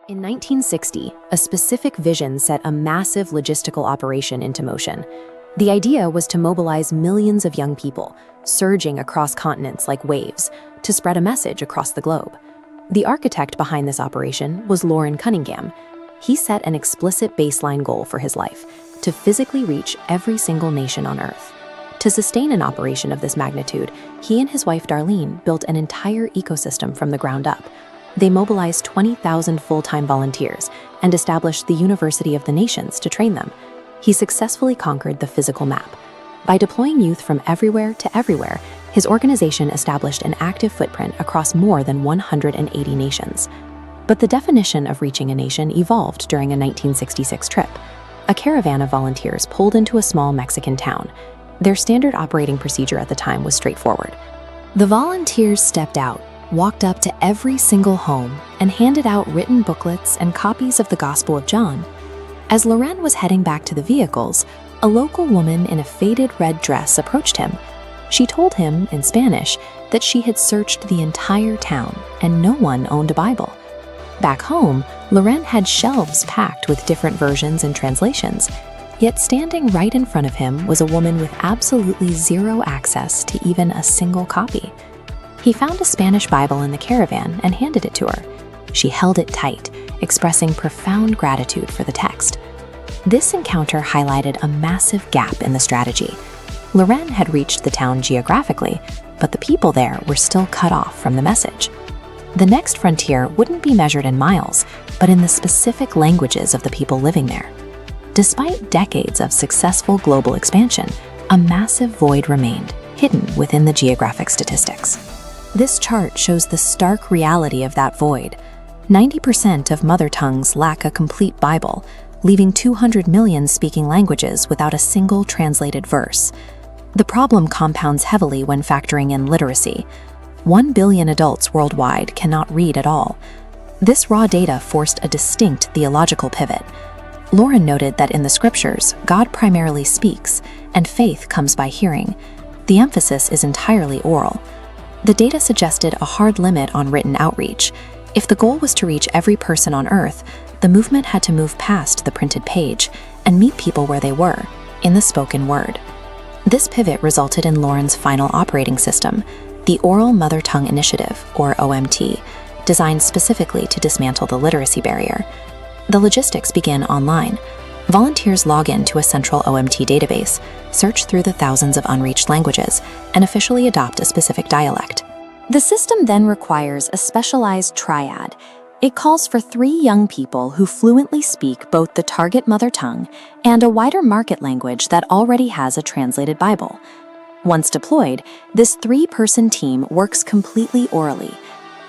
In 1960, a specific vision set a massive logistical operation into motion. The idea was to mobilize millions of young people, surging across continents like waves, to spread a message across the globe. The architect behind this operation was Loren Cunningham. He set an explicit baseline goal for his life, to physically reach every single nation on Earth. To sustain an operation of this magnitude, he and his wife Darlene built an entire ecosystem from the ground up. They mobilized 20,000 full-time volunteers and established the University of the Nations to train them. He successfully conquered the physical map. By deploying youth from everywhere to everywhere, his organization established an active footprint across more than 180 nations. But the definition of reaching a nation evolved during a 1966 trip. A caravan of volunteers pulled into a small Mexican town. Their standard operating procedure at the time was straightforward. The volunteers stepped out, walked up to every single home, and handed out written booklets and copies of the Gospel of John. As Loren was heading back to the vehicles, a local woman in a faded red dress approached him. She told him, in Spanish, that she had searched the entire town and no one owned a Bible. Back home, Loren had shelves packed with different versions and translations, yet standing right in front of him was a woman with absolutely zero access to even a single copy. He found a Spanish Bible in the caravan and handed it to her. She held it tight, expressing profound gratitude for the text. This encounter highlighted a massive gap in the strategy. Loren had reached the town geographically, but the people there were still cut off from the message. The next frontier wouldn't be measured in miles, but in the specific languages of the people living there. Despite decades of successful global expansion, a massive void remained, hidden within the geographic statistics. This chart shows the stark reality of that void. 90% of mother tongues lack a complete Bible, leaving 200 million speaking languages without a single translated verse. The problem compounds heavily when factoring in literacy. 1 billion adults worldwide cannot read at all. This raw data forced a distinct theological pivot. Loren noted that in the scriptures, God primarily speaks, and faith comes by hearing. The emphasis is entirely oral. The data suggested a hard limit on written outreach. If the goal was to reach every person on Earth, the movement had to move past the printed page and meet people where they were, in the spoken word. This pivot resulted in Loren's final operating system, the Oral Mother Tongue Initiative, or OMT, designed specifically to dismantle the literacy barrier. The logistics begin online. Volunteers log in to a central OMT database, search through the thousands of unreached languages, and officially adopt a specific dialect. The system then requires a specialized triad. It calls for 3 young people who fluently speak both the target mother tongue and a wider market language that already has a translated Bible. Once deployed, this 3-person team works completely orally.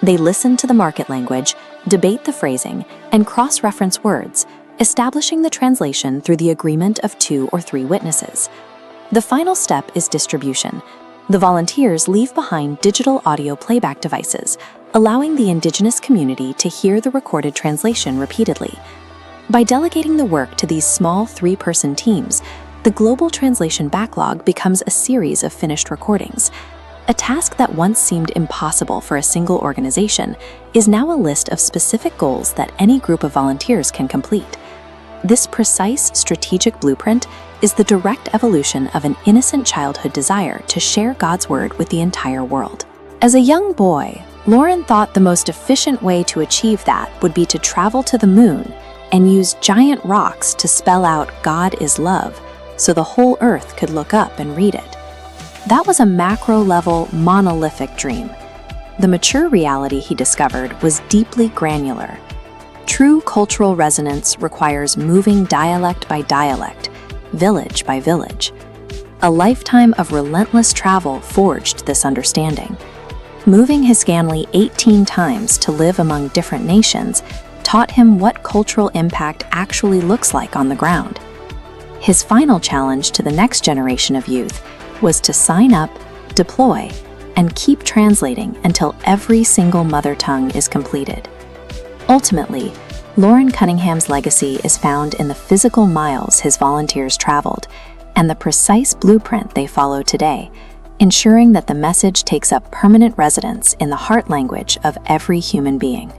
They listen to the market language, debate the phrasing, and cross-reference words, establishing the translation through the agreement of 2 or 3 witnesses. The final step is distribution. The volunteers leave behind digital audio playback devices, allowing the indigenous community to hear the recorded translation repeatedly. By delegating the work to these small 3-person teams, the global translation backlog becomes a series of finished recordings. A task that once seemed impossible for a single organization is now a list of specific goals that any group of volunteers can complete. This precise strategic blueprint is the direct evolution of an innocent childhood desire to share God's word with the entire world. As a young boy, Loren thought the most efficient way to achieve that would be to travel to the moon and use giant rocks to spell out "God is love" so the whole earth could look up and read it. That was a macro-level, monolithic dream. The mature reality he discovered was deeply granular. True cultural resonance requires moving dialect by dialect, village by village. A lifetime of relentless travel forged this understanding. Moving his family 18 times to live among different nations taught him what cultural impact actually looks like on the ground. His final challenge to the next generation of youth was to sign up, deploy, and keep translating until every single mother tongue is completed. Ultimately, Loren Cunningham's legacy is found in the physical miles his volunteers traveled and the precise blueprint they follow today, ensuring that the message takes up permanent residence in the heart language of every human being.